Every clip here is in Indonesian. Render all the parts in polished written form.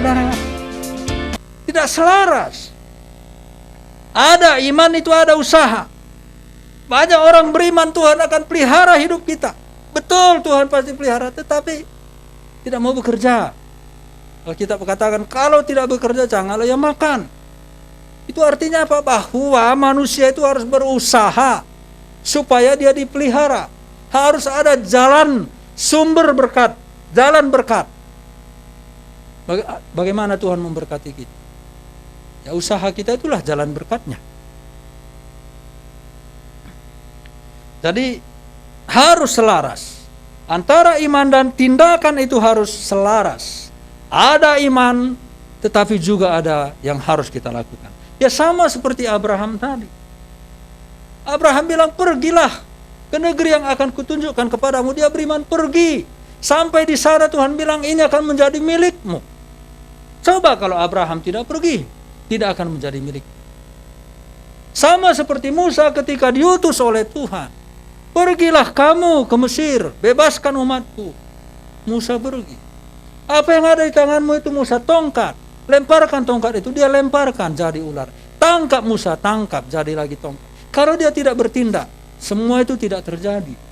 saudara. Tidak selaras. Ada iman itu ada usaha. Banyak orang beriman Tuhan akan pelihara hidup kita. Betul, Tuhan pasti pelihara, tetapi tidak mau bekerja. Alkitab katakan kalau tidak bekerja janganlah ia makan. Itu artinya apa? Bahwa manusia itu harus berusaha supaya dia dipelihara. Harus ada jalan sumber berkat, jalan berkat. Bagaimana Tuhan memberkati kita? Ya usaha kita itulah jalan berkatnya. Jadi harus selaras. Antara iman dan tindakan itu harus selaras. Ada iman, tetapi juga ada yang harus kita lakukan. Ya sama seperti Abraham tadi. Abraham bilang, pergilah ke negeri yang akan kutunjukkan kepadamu. Dia beriman, pergi. Sampai di sana Tuhan bilang, ini akan menjadi milikmu. Coba kalau Abraham tidak pergi, tidak akan menjadi milik. Sama seperti Musa ketika diutus oleh Tuhan. Pergilah kamu ke Mesir, bebaskan umatku. Musa pergi. Apa yang ada di tanganmu itu Musa? Tongkat. Lemparkan tongkat itu, dia lemparkan jadi ular. Tangkap Musa, tangkap jadi lagi tongkat. Kalau dia tidak bertindak, semua itu tidak terjadi.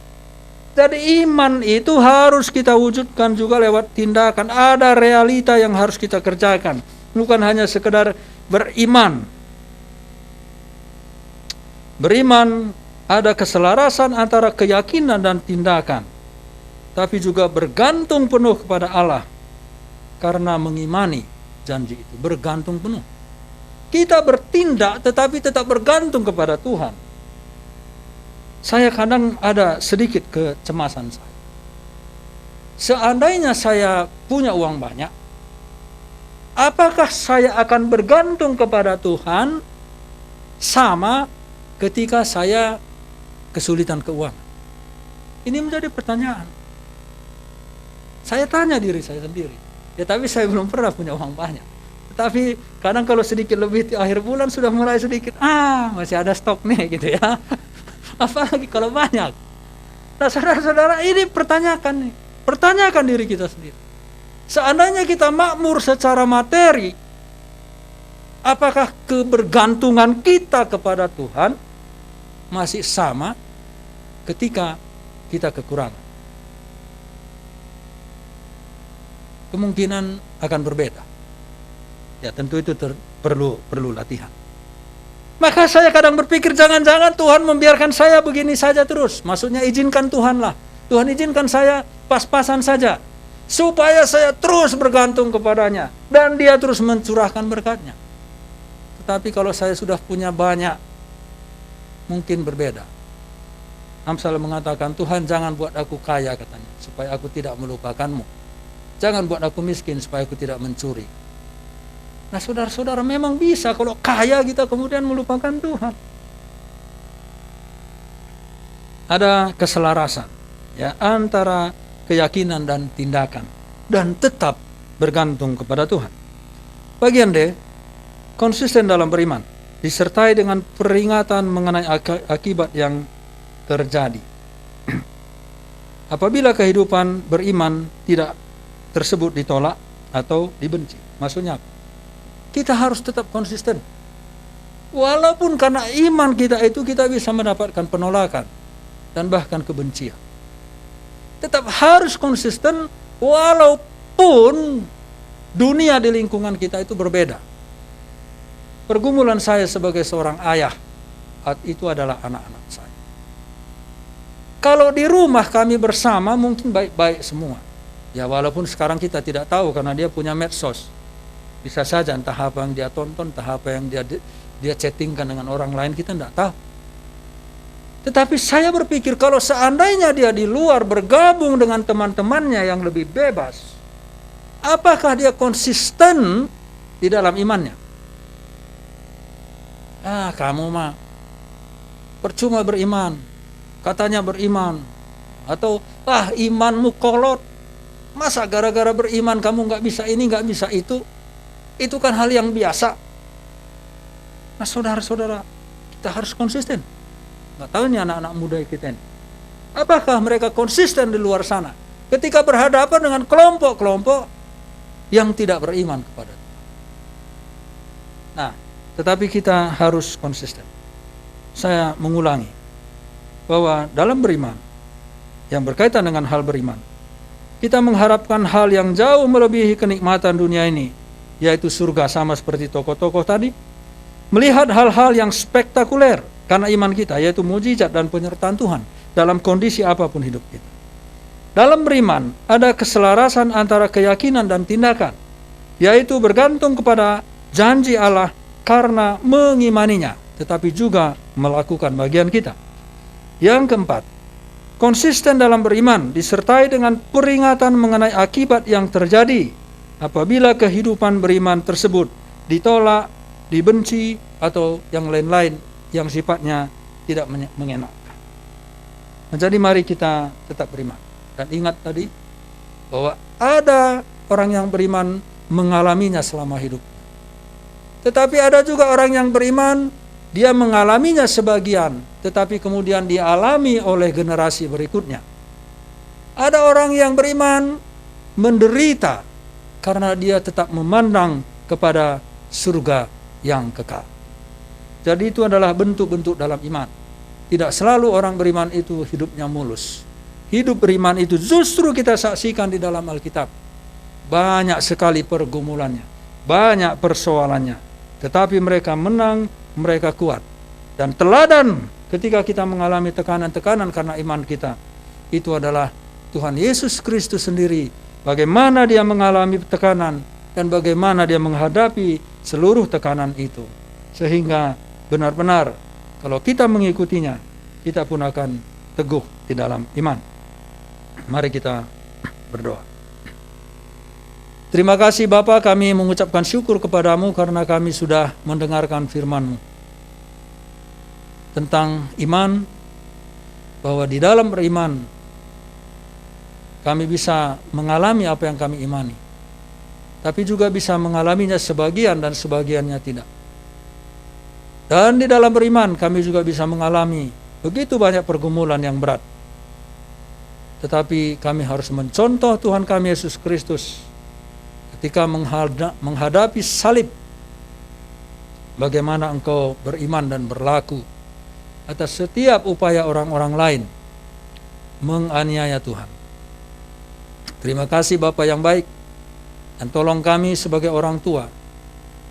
Jadi iman itu harus kita wujudkan juga lewat tindakan. Ada realita yang harus kita kerjakan. Bukan hanya sekedar beriman. Beriman ada keselarasan antara keyakinan dan tindakan. Tapi juga bergantung penuh kepada Allah. Karena mengimani janji itu, bergantung penuh. Kita bertindak tetapi tetap bergantung kepada Tuhan. Saya kadang ada sedikit kecemasan saya. Seandainya saya punya uang banyak, apakah saya akan bergantung kepada Tuhan sama ketika saya kesulitan keuangan? Ini menjadi pertanyaan. Saya tanya diri saya sendiri. Ya tapi saya belum pernah punya uang banyak. Tetapi kadang kalau sedikit lebih di akhir bulan sudah mulai sedikit, masih ada stok nih gitu ya. Apalagi kalau banyak. Nah saudara-saudara, ini pertanyakan nih. Pertanyakan diri kita sendiri. Seandainya kita makmur secara materi, apakah kebergantungan kita kepada Tuhan masih sama ketika kita kekurangan? Kemungkinan akan berbeda. Ya tentu itu perlu latihan. Maka saya kadang berpikir jangan-jangan Tuhan membiarkan saya begini saja terus. Maksudnya izinkan Tuhanlah. Tuhan izinkan saya pas-pasan saja. Supaya saya terus bergantung kepadanya. Dan dia terus mencurahkan berkatnya. Tetapi kalau saya sudah punya banyak, mungkin berbeda. Amsal mengatakan, Tuhan jangan buat aku kaya katanya. Supaya aku tidak melupakanmu. Jangan buat aku miskin supaya aku tidak mencuri. Nah saudara-saudara, memang bisa kalau kaya kita kemudian melupakan Tuhan. Ada keselarasan ya antara keyakinan dan tindakan dan tetap bergantung kepada Tuhan. Bagian D, konsisten dalam beriman disertai dengan peringatan mengenai akibat yang terjadi. Apabila kehidupan beriman tidak tersebut ditolak atau dibenci. Maksudnya apa? Kita harus tetap konsisten. Walaupun karena iman kita itu kita bisa mendapatkan penolakan dan bahkan kebencian. Tetap harus konsisten walaupun dunia di lingkungan kita itu berbeda. Pergumulan saya sebagai seorang ayah itu adalah anak-anak saya. Kalau di rumah kami bersama mungkin baik-baik semua. Ya walaupun sekarang kita tidak tahu karena dia punya medsos. Bisa saja entah apa yang dia tonton, entah apa yang dia chattingkan dengan orang lain, kita tidak tahu. Tetapi saya berpikir kalau seandainya dia di luar bergabung dengan teman-temannya yang lebih bebas, apakah dia konsisten di dalam imannya? Kamu mah percuma beriman, katanya beriman. Atau imanmu kolot. Masa gara-gara beriman kamu nggak bisa ini, nggak bisa itu? Itu kan hal yang biasa. Nah saudara-saudara, kita harus konsisten. Nggak tahu nih anak-anak muda kita ini. Apakah mereka konsisten di luar sana? Ketika berhadapan dengan kelompok-kelompok yang tidak beriman kepada Tuhan. Nah, tetapi kita harus konsisten. Saya mengulangi bahwa dalam beriman, yang berkaitan dengan hal beriman, kita mengharapkan hal yang jauh melebihi kenikmatan dunia ini, yaitu surga, sama seperti tokoh-tokoh tadi. Melihat hal-hal yang spektakuler karena iman kita, yaitu mujizat dan penyertaan Tuhan dalam kondisi apapun hidup kita. Dalam beriman ada keselarasan antara keyakinan dan tindakan, yaitu bergantung kepada janji Allah karena mengimaninya, tetapi juga melakukan bagian kita. Yang keempat, konsisten dalam beriman disertai dengan peringatan mengenai akibat yang terjadi apabila kehidupan beriman tersebut ditolak, dibenci, atau yang lain-lain yang sifatnya tidak mengenakan. Nah, jadi mari kita tetap beriman. Dan ingat tadi bahwa ada orang yang beriman mengalaminya selama hidup. Tetapi ada juga orang yang beriman, dia mengalaminya sebagian, tetapi kemudian dialami oleh generasi berikutnya. Ada orang yang beriman menderita karena dia tetap memandang kepada surga yang kekal. Jadi itu adalah bentuk-bentuk dalam iman. Tidak selalu orang beriman itu hidupnya mulus. Hidup beriman itu justru kita saksikan di dalam Alkitab. Banyak sekali pergumulannya, banyak persoalannya. Tetapi mereka menang, mereka kuat. Dan teladan ketika kita mengalami tekanan-tekanan karena iman kita, itu adalah Tuhan Yesus Kristus sendiri. Bagaimana dia mengalami tekanan dan bagaimana dia menghadapi seluruh tekanan itu. Sehingga benar-benar kalau kita mengikutinya, kita pun akan teguh di dalam iman. Mari kita berdoa. Terima kasih Bapa, kami mengucapkan syukur kepadamu karena kami sudah mendengarkan firman-Mu tentang iman, bahwa di dalam beriman kami bisa mengalami apa yang kami imani, tapi juga bisa mengalaminya sebagian dan sebagiannya tidak. Dan di dalam beriman kami juga bisa mengalami begitu banyak pergumulan yang berat. Tetapi kami harus mencontoh Tuhan kami Yesus Kristus ketika menghadapi salib. Bagaimana engkau beriman dan berlaku atas setiap upaya orang-orang lain menganiaya Tuhan. Terima kasih Bapa yang baik, dan tolong kami sebagai orang tua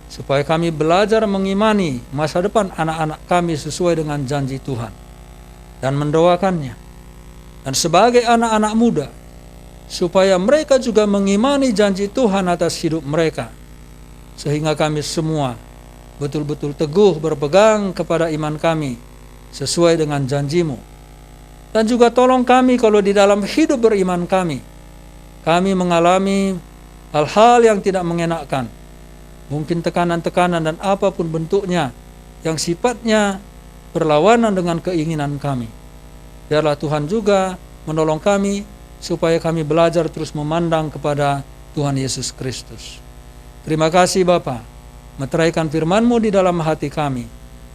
supaya kami belajar mengimani masa depan anak-anak kami sesuai dengan janji Tuhan dan mendoakannya. Dan sebagai anak-anak muda, supaya mereka juga mengimani janji Tuhan atas hidup mereka, sehingga kami semua betul-betul teguh berpegang kepada iman kami sesuai dengan janji-Mu. Dan juga tolong kami kalau di dalam hidup beriman kami mengalami hal-hal yang tidak mengenakkan, mungkin tekanan-tekanan dan apapun bentuknya yang sifatnya berlawanan dengan keinginan kami. Biarlah Tuhan juga menolong kami supaya kami belajar terus memandang kepada Tuhan Yesus Kristus. Terima kasih Bapa, meteraikan firman-Mu di dalam hati kami.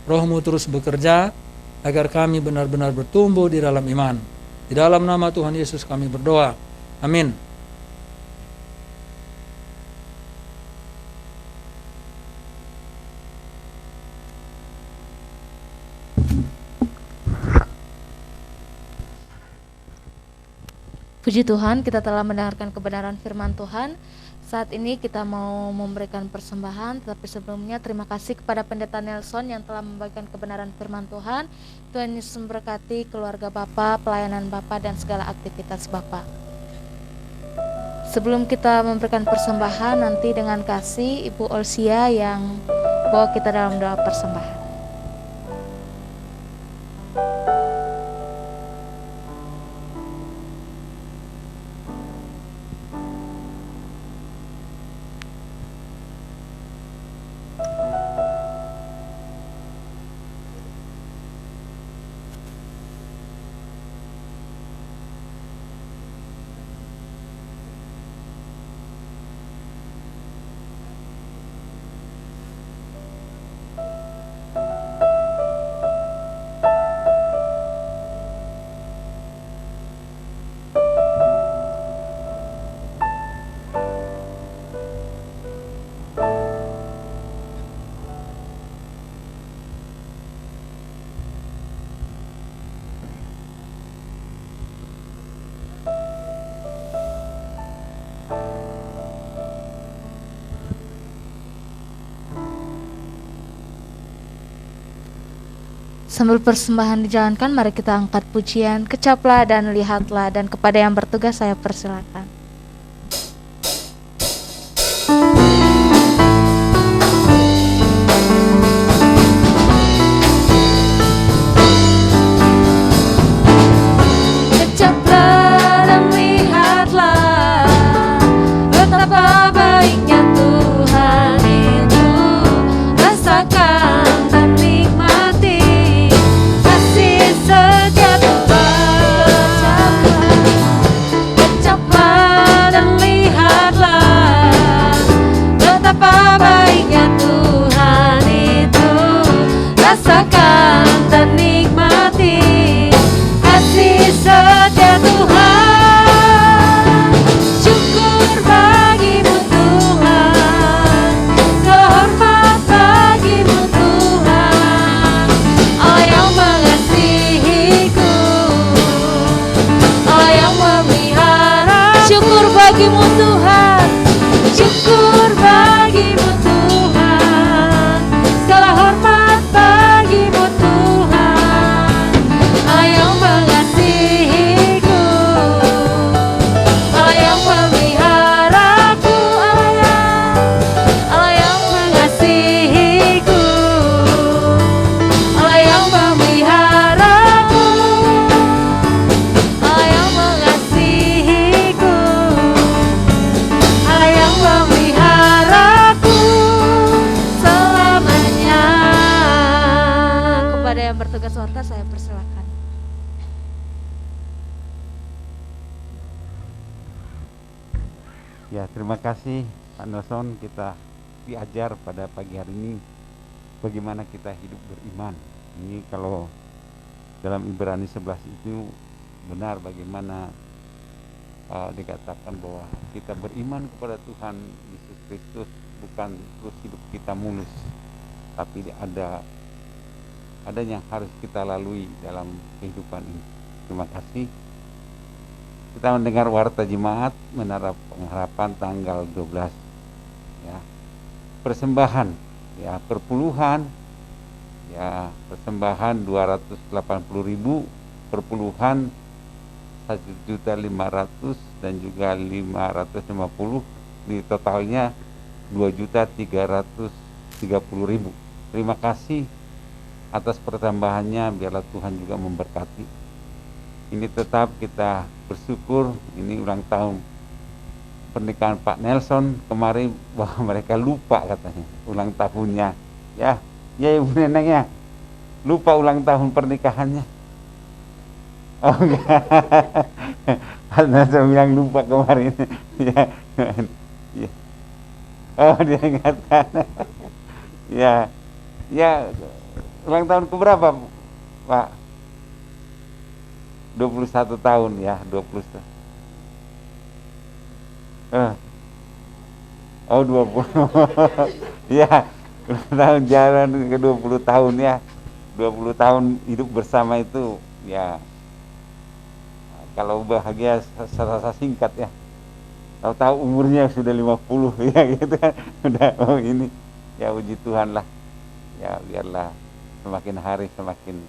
Roh-Mu terus bekerja agar kami benar-benar bertumbuh di dalam iman. Di dalam nama Tuhan Yesus kami berdoa. Amin. Puji Tuhan, kita telah mendengarkan kebenaran firman Tuhan. Saat ini kita mau memberikan persembahan, tetapi sebelumnya terima kasih kepada Pendeta Nelson yang telah membagikan kebenaran firman Tuhan. Tuhan Yesus memberkati keluarga Bapak, pelayanan Bapak, dan segala aktivitas Bapak. Sebelum kita memberikan persembahan, nanti dengan kasih Ibu Olsia yang bawa kita dalam doa persembahan. Sambil persembahan dijalankan, mari kita angkat pujian, kecaplah dan lihatlah, dan kepada yang bertugas saya persilakan. Kecaplah dan lihatlah, betapa baiknya Tuhan itu, rasakan dan nikmati kasih setia Tuhan. Kecaplah dan lihatlah, betapa baiknya Tuhan itu, rasakan dan nikmati kasih setia Tuhan. Syukur bagimu Tuhan, hormat bagimu Tuhan, Allah yang mengasihiku, Allah yang memelihara. Syukur bagimu Tuhan, syukur bagimu Tuhan, segala hormat bagimu Tuhan, Allah yang mengasihiku, Allah yang memeliharaku, Allah yang mengasihiku, Allah yang memeliharaku, Allah yang mengasihiku, Allah yang memeliharaku selamanya. Kepada yang bertugas warta saya persilakan. Ya, terima kasih Pak Nelson. Kita diajar pada pagi hari ini bagaimana kita hidup beriman. Ini kalau dalam Ibrani 11 itu benar bagaimana dikatakan bahwa kita beriman kepada Tuhan Yesus Kristus bukan terus hidup kita mulus, tapi ada yang harus kita lalui dalam kehidupan ini. Terima kasih. Kita mendengar warta jemaat menara pengharapan tanggal 12 ya. Persembahan ya, perpuluhan ya, persembahan 280.000, perpuluhan 1.500.000 dan juga 550, di totalnya 2.330.000. Terima kasih atas pertambahannya, biarlah Tuhan juga memberkati. Ini tetap kita bersyukur, ini ulang tahun pernikahan Pak Nelson kemarin, bahwa mereka lupa katanya ulang tahunnya. Ya Ibu Neneng ya, lupa ulang tahun pernikahannya. Oh enggak, Pak Nelson bilang lupa kemarin. Ya. Oh dia ingatkan. Ya ulang tahun keberapa Pak? 21 tahun ya, 20 tahun. Oh 20. Ya, tahun jalan ke 20 tahun ya. 20 tahun hidup bersama itu ya, kalau bahagia serasa singkat ya. Tahu-tahu umurnya sudah 50 ya gitu kan. Udah ini ya, puji Tuhan lah. Ya biarlah semakin hari semakin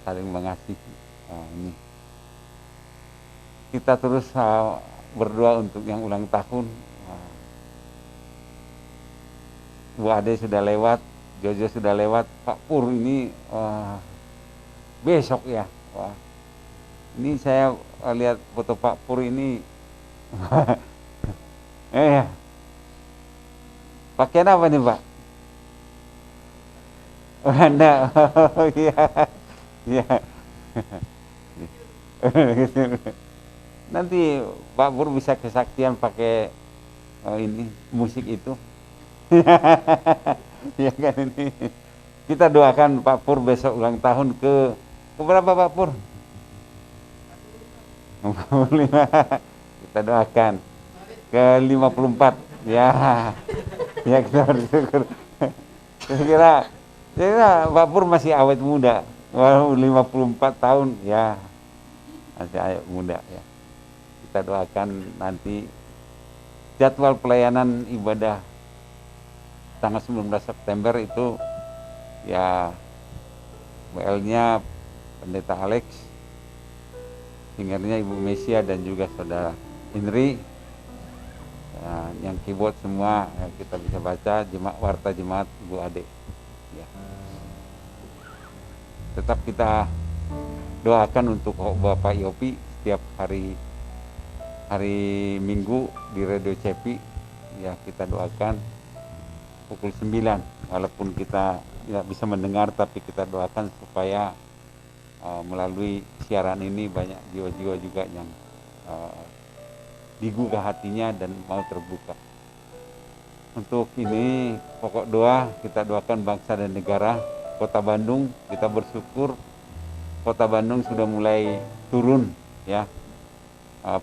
saling mengasihi. Ini kita terus berdoa untuk yang ulang tahun. Bu Ade sudah lewat, Jojo sudah lewat, Pak Pur ini besok ya. Wah, ini saya lihat foto Pak Pur ini. Pakaian apa nih Pak? Oh, Anda, oh iya, iya. Nanti Pak Pur bisa kesaktian pakai ini musik itu. Ya kan, ini kita doakan Pak Pur besok ulang tahun ke berapa Pak Pur? 55. Kita doakan ke 54 ya. Ya kita bersyukur. Kira-kira Pak Pur masih awet muda. Walau 54 tahun ya, masih awet muda ya. Kita doakan nanti jadwal pelayanan ibadah tanggal 19 September itu ya WL-nya Pendeta Alex, singernya Ibu Mesia dan juga Saudara Indri. Yang keyboard semua kita bisa baca, warta jemaat Ibu Ade. Ya. Tetap kita doakan untuk Bapak Yopi setiap hari Minggu di Radio Cepi. Ya, kita doakan pukul 9, walaupun kita tidak bisa mendengar, tapi kita doakan supaya melalui siaran ini banyak jiwa-jiwa juga yang digugah hatinya dan mau terbuka. Untuk ini pokok doa kita doakan bangsa dan negara. Kota Bandung, kita bersyukur Kota Bandung sudah mulai turun ya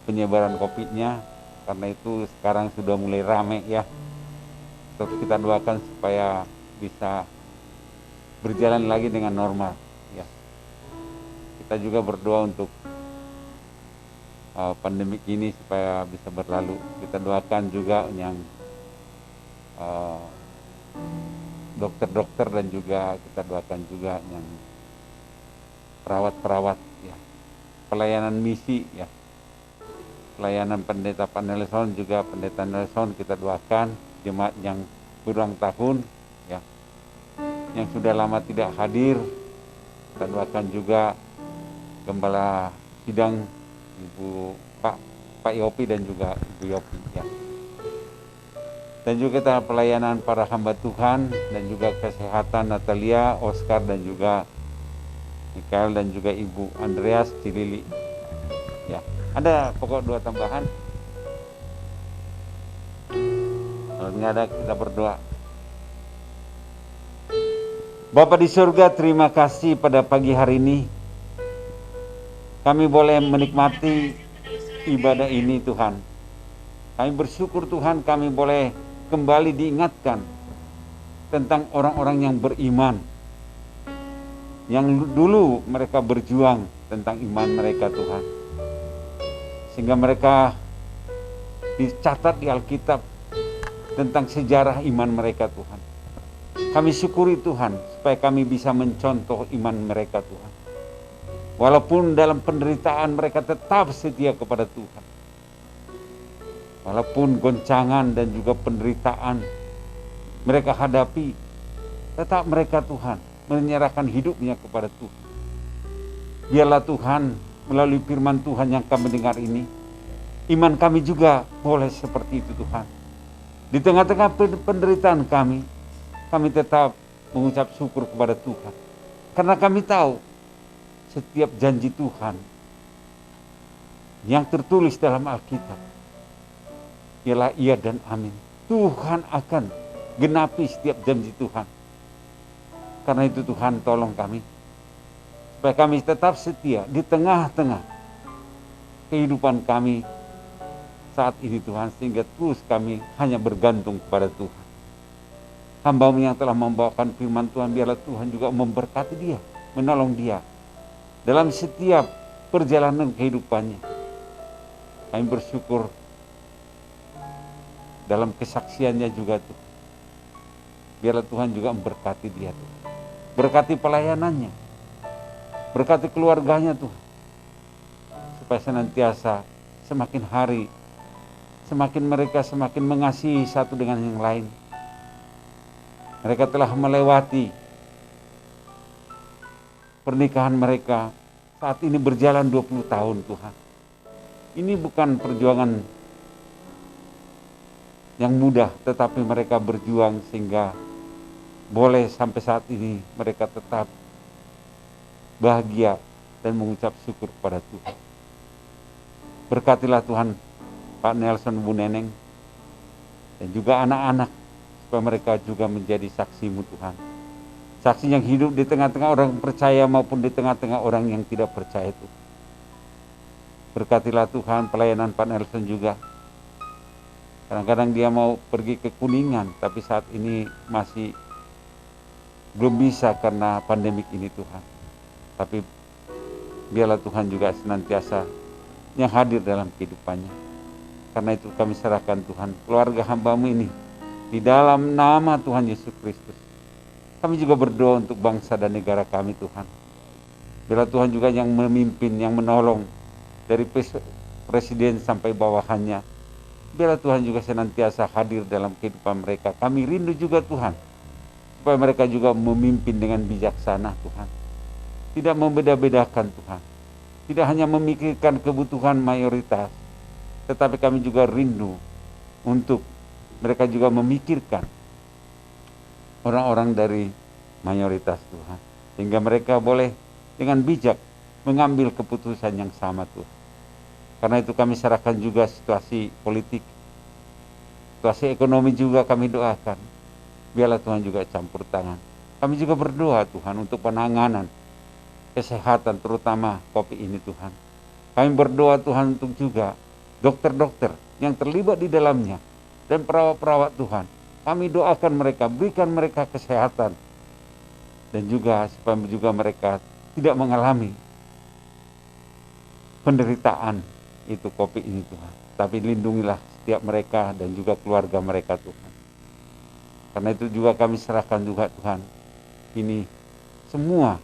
penyebaran COVID-nya, karena itu sekarang sudah mulai rame ya. Terus kita doakan supaya bisa berjalan lagi dengan normal ya. Kita juga berdoa untuk pandemi ini supaya bisa berlalu. Kita doakan juga yang dokter-dokter dan juga kita doakan juga yang perawat-perawat ya. Pelayanan misi ya. Pelayanan Pendeta Pak Nelson juga Pendeta Nelson kita doakan, jemaat yang berulang tahun ya. Yang sudah lama tidak hadir kita doakan juga Gembala Sidang Ibu Pak Yopi dan juga Ibu Yopi ya. Dan juga kita pelayanan para hamba Tuhan dan juga kesehatan Natalia, Oscar dan juga Mikael dan juga Ibu Andreas Cilili ya. Ada pokok doa tambahan? Kalau nggak ada kita berdoa. Bapa di surga, terima kasih pada pagi hari ini kami boleh menikmati ibadah ini Tuhan. Kami bersyukur Tuhan kami boleh kembali diingatkan tentang orang-orang yang beriman. Yang dulu mereka berjuang tentang iman mereka Tuhan. Sehingga mereka dicatat di Alkitab tentang sejarah iman mereka Tuhan. Kami syukuri Tuhan supaya kami bisa mencontoh iman mereka Tuhan. Walaupun dalam penderitaan mereka tetap setia kepada Tuhan. Walaupun goncangan dan juga penderitaan mereka hadapi, tetap mereka Tuhan menyerahkan hidupnya kepada Tuhan. Biarlah Tuhan melalui firman Tuhan yang kami dengar ini, iman kami juga boleh seperti itu Tuhan. Di tengah-tengah penderitaan kami tetap mengucap syukur kepada Tuhan. Karena kami tahu setiap janji Tuhan yang tertulis dalam Alkitab ialah iya dan amin. Tuhan akan genapi setiap janji Tuhan. Karena itu Tuhan tolong kami supaya kami tetap setia di tengah-tengah kehidupan kami saat ini Tuhan, sehingga terus kami hanya bergantung kepada Tuhan. Hamba-Mu yang telah membawakan firman Tuhan, biarlah Tuhan juga memberkati dia, menolong dia dalam setiap perjalanan kehidupannya. Kami bersyukur dalam kesaksiannya juga Tuhan. Biarlah Tuhan juga memberkati dia Tuhan. Berkati pelayanannya, berkati keluarganya Tuhan. Supaya senantiasa semakin hari, semakin mereka semakin mengasihi satu dengan yang lain. Mereka telah melewati pernikahan mereka, saat ini berjalan 20 tahun Tuhan. Ini bukan perjuangan yang mudah, tetapi mereka berjuang sehingga boleh sampai saat ini mereka tetap bahagia dan mengucap syukur kepada Tuhan. Berkatilah Tuhan Pak Nelson, Bu Neneng, dan juga anak-anak, supaya mereka juga menjadi saksi-Mu Tuhan. Saksi yang hidup di tengah-tengah orang percaya maupun di tengah-tengah orang yang tidak percaya itu. Berkatilah Tuhan pelayanan Pak Nelson juga. Kadang-kadang dia mau pergi ke Kuningan, tapi saat ini masih belum bisa karena pandemik ini Tuhan. Tapi biarlah Tuhan juga senantiasa yang hadir dalam kehidupannya. Karena itu kami serahkan Tuhan keluarga hamba-Mu ini di dalam nama Tuhan Yesus Kristus. Kami juga berdoa untuk bangsa dan negara kami Tuhan. Biarlah Tuhan juga yang memimpin, yang menolong dari presiden sampai bawahannya. Biarlah Tuhan juga senantiasa hadir dalam kehidupan mereka. Kami rindu juga Tuhan, supaya mereka juga memimpin dengan bijaksana Tuhan. Tidak membeda-bedakan Tuhan. Tidak hanya memikirkan kebutuhan mayoritas, tetapi kami juga rindu untuk mereka juga memikirkan orang-orang dari mayoritas Tuhan. Sehingga mereka boleh dengan bijak mengambil keputusan yang sama Tuhan. Karena itu kami serahkan juga situasi politik, situasi ekonomi juga kami doakan. Biarlah Tuhan juga campur tangan. Kami juga berdoa Tuhan untuk penanganan kesehatan terutama COVID ini Tuhan. Kami berdoa Tuhan untuk juga dokter-dokter yang terlibat di dalamnya dan perawat-perawat Tuhan. Kami doakan mereka, berikan mereka kesehatan dan juga supaya juga mereka tidak mengalami penderitaan itu COVID ini Tuhan. Tapi lindungilah setiap mereka dan juga keluarga mereka Tuhan. Karena itu juga kami serahkan juga Tuhan ini semua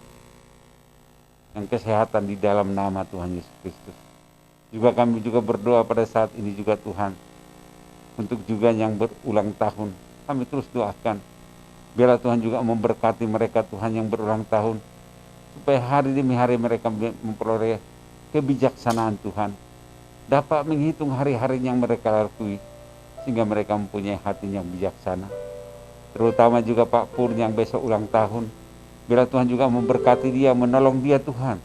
yang kesehatan di dalam nama Tuhan Yesus Kristus. Juga kami juga berdoa pada saat ini juga Tuhan untuk juga yang berulang tahun. Kami terus doakan biarlah Tuhan juga memberkati mereka Tuhan yang berulang tahun, supaya hari demi hari mereka memperoleh kebijaksanaan Tuhan, dapat menghitung hari-hari yang mereka lalui sehingga mereka mempunyai hati yang bijaksana. Terutama juga Pak Pur yang besok ulang tahun, biarlah Tuhan juga memberkati dia, menolong dia Tuhan,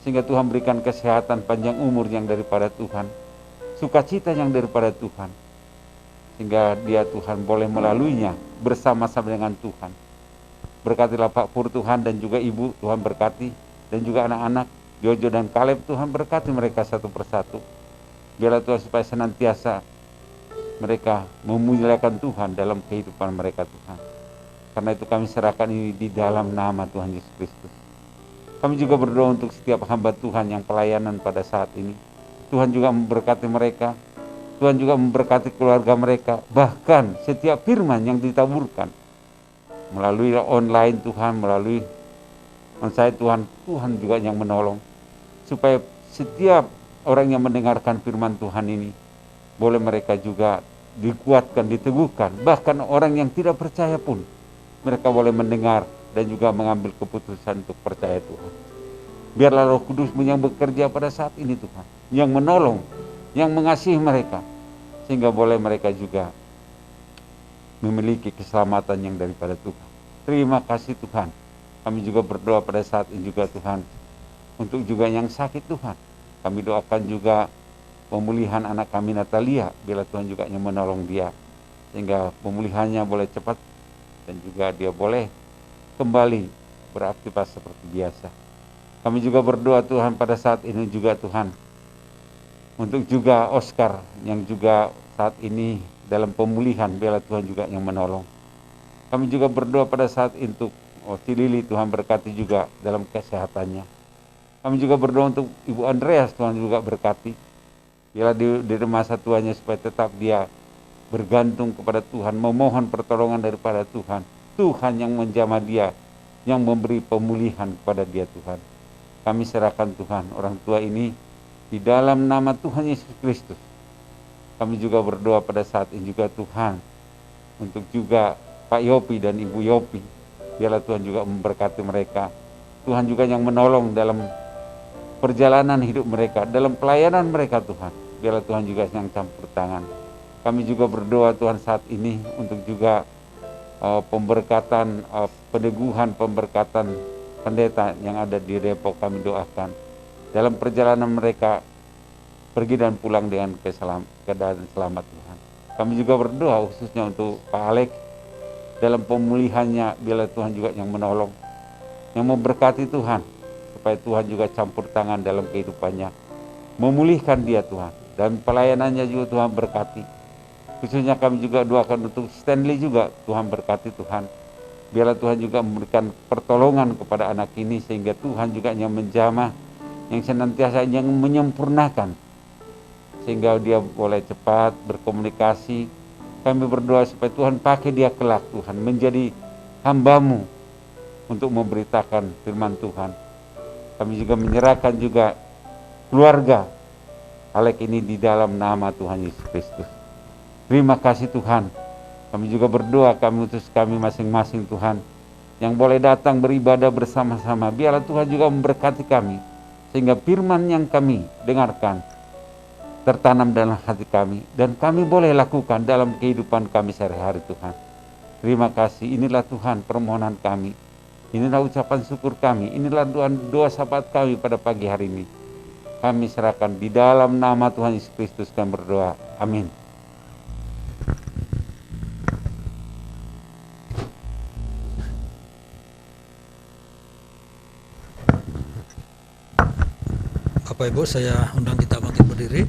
sehingga Tuhan berikan kesehatan, panjang umur yang daripada Tuhan, sukacita yang daripada Tuhan, sehingga dia Tuhan boleh melaluinya bersama-sama dengan Tuhan. Berkatilah Pak Pur Tuhan dan juga Ibu Tuhan berkati, dan juga anak-anak Jojo dan Kaleb Tuhan berkati mereka satu persatu. Biarlah Tuhan supaya senantiasa mereka memuliakan Tuhan dalam kehidupan mereka Tuhan. Karena itu kami serahkan ini di dalam nama Tuhan Yesus Kristus. Kami juga berdoa untuk setiap hamba Tuhan yang pelayanan pada saat ini. Tuhan juga memberkati mereka. Tuhan juga memberkati keluarga mereka. Bahkan setiap firman yang ditaburkan melalui online Tuhan, melalui saya Tuhan juga yang menolong. Supaya setiap orang yang mendengarkan firman Tuhan ini boleh mereka juga dikuatkan, diteguhkan. Bahkan orang yang tidak percaya pun mereka boleh mendengar dan juga mengambil keputusan untuk percaya Tuhan. Biarlah Roh Kudus-Mu yang bekerja pada saat ini Tuhan, yang menolong, yang mengasihi mereka, sehingga boleh mereka juga memiliki keselamatan yang daripada Tuhan. Terima kasih Tuhan. Kami juga berdoa pada saat ini juga Tuhan, untuk juga yang sakit Tuhan. Kami doakan juga pemulihan anak kami Natalia, biarlah Tuhan juga yang menolong dia, sehingga pemulihannya boleh cepat dan juga dia boleh kembali beraktivitas seperti biasa. Kami juga berdoa Tuhan pada saat ini juga Tuhan, untuk juga Oscar yang juga saat ini dalam pemulihan, biarlah Tuhan juga yang menolong. Kami juga berdoa pada saat itu si Lili, Tuhan berkati juga dalam kesehatannya. Kami juga berdoa untuk Ibu Andreas, Tuhan juga berkati. Biarlah di masa tuanya supaya tetap dia bergantung kepada Tuhan, memohon pertolongan daripada Tuhan. Tuhan yang menjamah dia, yang memberi pemulihan kepada dia Tuhan. Kami serahkan Tuhan orang tua ini di dalam nama Tuhan Yesus Kristus. Kami juga berdoa pada saat ini juga Tuhan, untuk juga Pak Yopi dan Ibu Yopi. Biarlah Tuhan juga memberkati mereka. Tuhan juga yang menolong dalam perjalanan hidup mereka, dalam pelayanan mereka Tuhan. Biarlah Tuhan juga yang campur tangan. Kami juga berdoa Tuhan saat ini untuk juga pemberkatan, peneguhan, pemberkatan pendeta yang ada di Depok. Kami doakan dalam perjalanan mereka pergi dan pulang dengan keadaan selamat Tuhan. Kami juga berdoa khususnya untuk Pak Alex dalam pemulihannya. Biarlah Tuhan juga yang menolong, yang memberkati Tuhan, supaya Tuhan juga campur tangan dalam kehidupannya, memulihkan dia Tuhan, dan pelayanannya juga Tuhan berkati. Khususnya kami juga doakan untuk Stanley juga, Tuhan berkati Tuhan. Biarlah Tuhan juga memberikan pertolongan kepada anak ini, sehingga Tuhan juga yang menjamah, yang senantiasa yang menyempurnakan, sehingga dia boleh cepat berkomunikasi. Kami berdoa supaya Tuhan pakai dia kelak Tuhan, menjadi hamba-Mu untuk memberitakan firman Tuhan. Kami juga menyerahkan juga keluarga Alek ini di dalam nama Tuhan Yesus Kristus. Terima kasih Tuhan. Kami juga berdoa, kami utus kami masing-masing Tuhan, yang boleh datang beribadah bersama-sama. Biarlah Tuhan juga memberkati kami, sehingga firman yang kami dengarkan tertanam dalam hati kami, dan kami boleh lakukan dalam kehidupan kami sehari-hari Tuhan. Terima kasih. Inilah Tuhan permohonan kami, inilah ucapan syukur kami, inilah doa sahabat kami pada pagi hari ini. Kami serahkan di dalam nama Tuhan Yesus Kristus kami berdoa. Amin. Bapak Ibu, saya undang kita bangkit berdiri.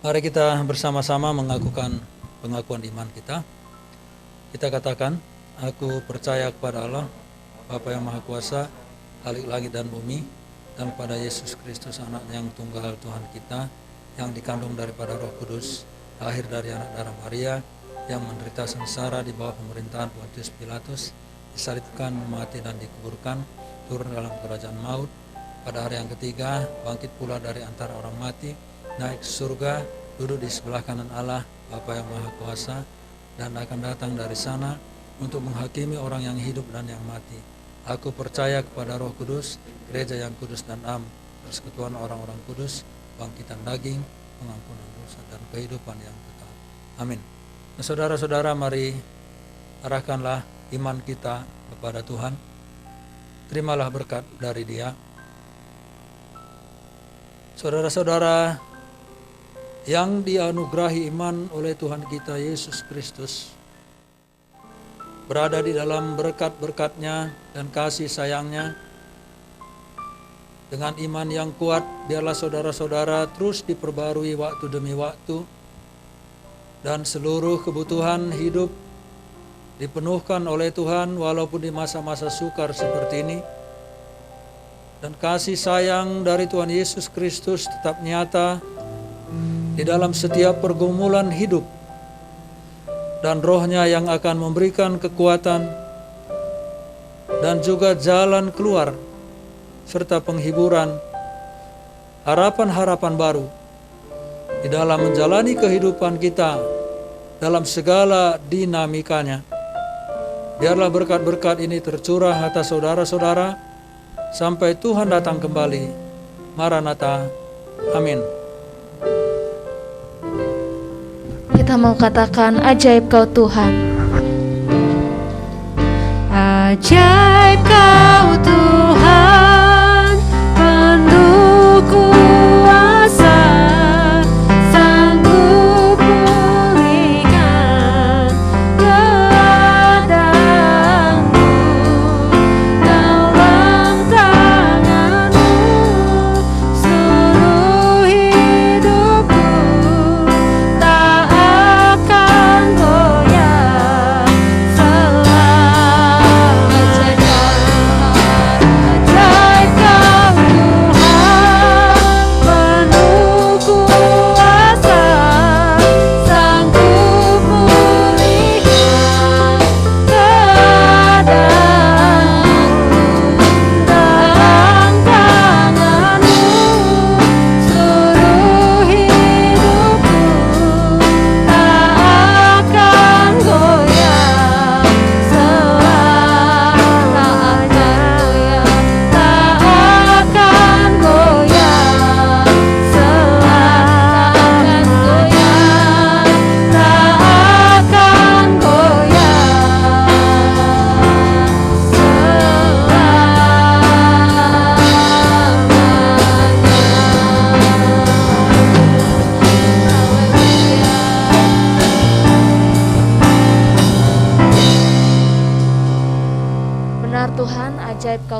Mari kita bersama-sama mengakukan pengakuan iman kita. Kita katakan, aku percaya kepada Allah, Bapa yang Maha Kuasa, Khalik langit dan bumi, dan kepada Yesus Kristus, anak yang tunggal Tuhan kita, yang dikandung daripada Roh Kudus, lahir dari anak darah Maria, yang menderita sengsara di bawah pemerintahan Pontius Pilatus, disalibkan, mati dan dikuburkan, turun dalam kerajaan maut, pada hari yang ketiga bangkit pula dari antara orang mati, naik ke surga, duduk di sebelah kanan Allah Bapa yang Maha Kuasa, dan akan datang dari sana untuk menghakimi orang yang hidup dan yang mati. Aku percaya kepada Roh Kudus, gereja yang kudus dan am, persekutuan orang-orang kudus, bangkitan daging, pengampunan dosa, dan kehidupan yang kekal. Amin. Nah, saudara-saudara, mari arahkanlah iman kita kepada Tuhan. Terimalah berkat dari Dia. Saudara-saudara yang dianugerahi iman oleh Tuhan kita Yesus Kristus, berada di dalam berkat-berkat-Nya dan kasih sayang-Nya, dengan iman yang kuat, biarlah saudara-saudara terus diperbarui waktu demi waktu, dan seluruh kebutuhan hidup dipenuhkan oleh Tuhan walaupun di masa-masa sukar seperti ini. Dan kasih sayang dari Tuhan Yesus Kristus tetap nyata di dalam setiap pergumulan hidup, dan Roh-Nya yang akan memberikan kekuatan dan juga jalan keluar serta penghiburan, harapan-harapan baru di dalam menjalani kehidupan kita dalam segala dinamikanya. Biarlah berkat-berkat ini tercurah atas saudara-saudara sampai Tuhan datang kembali. Maranatha. Amin. Kita mau katakan, ajaib Kau Tuhan. Ajaib Kau Tuhan, penuh kuasa, sanggup pulihkan ladangmu, dalam tanganmu seluruh hidupku tak akan goyah selama.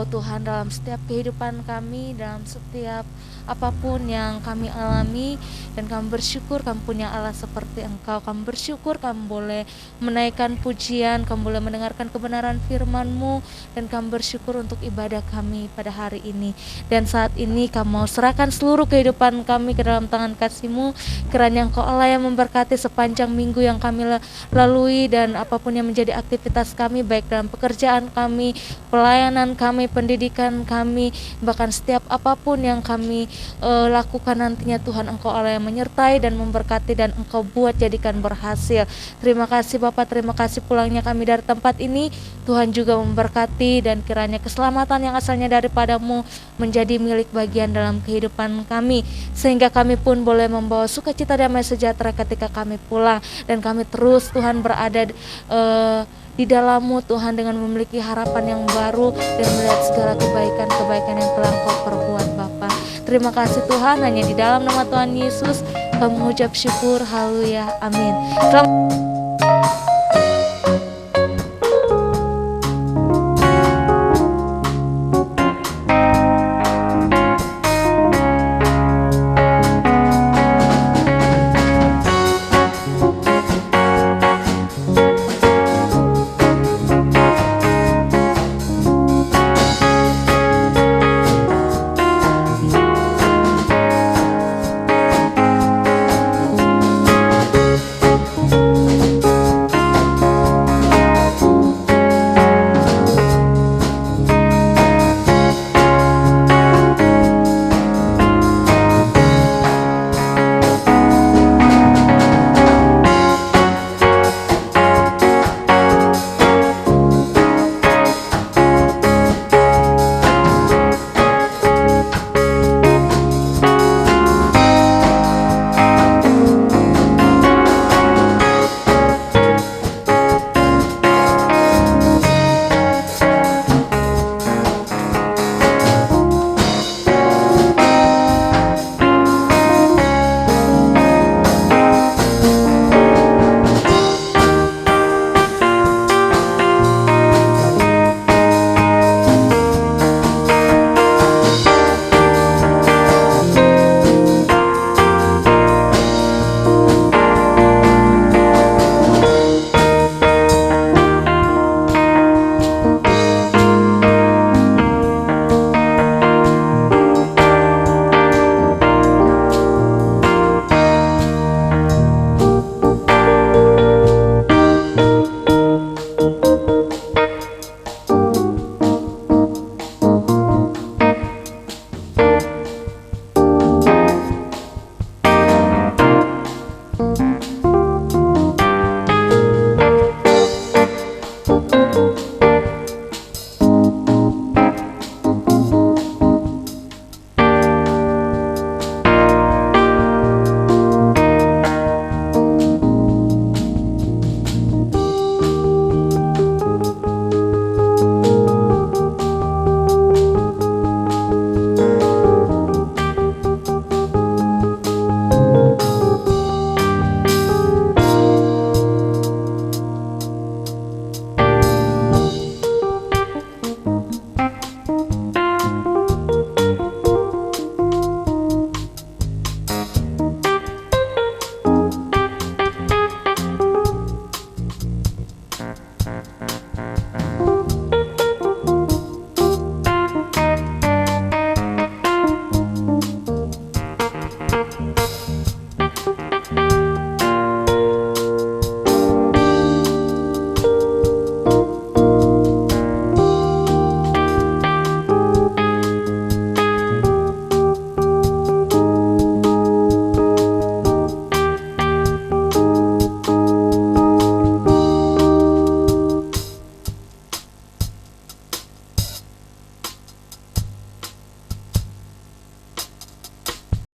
Engkau Tuhan dalam setiap kehidupan kami, dalam setiap apapun yang kami alami. Dan kami bersyukur kami punya Allah seperti Engkau. Kami bersyukur kami boleh menaikkan pujian, kami boleh mendengarkan kebenaran firman-Mu, dan kami bersyukur untuk ibadah kami pada hari ini. Dan saat ini kami mau serahkan seluruh kehidupan kami ke dalam tangan kasih-Mu. Kiranya Engkau Allah yang memberkati sepanjang minggu yang kami lalui, dan apapun yang menjadi aktivitas kami, baik dalam pekerjaan kami, pelayanan kami, pendidikan kami, bahkan setiap apapun yang kami lakukan nantinya, Tuhan Engkau Allah yang menyertai dan memberkati, dan Engkau buat jadikan berhasil. Terima kasih Bapa, terima kasih pulangnya kami dari tempat ini, Tuhan juga memberkati, dan kiranya keselamatan yang asalnya daripadamu menjadi milik bagian dalam kehidupan kami, sehingga kami pun boleh membawa sukacita damai sejahtera ketika kami pulang, dan kami terus Tuhan berada di dalam-Mu Tuhan, dengan memiliki harapan yang baru dan melihat segala kebaikan-kebaikan yang telah Engkau perbuat Bapa. Terima kasih Tuhan, hanya di dalam nama Tuhan Yesus kami mengucap syukur, haleluya, amin. Selamat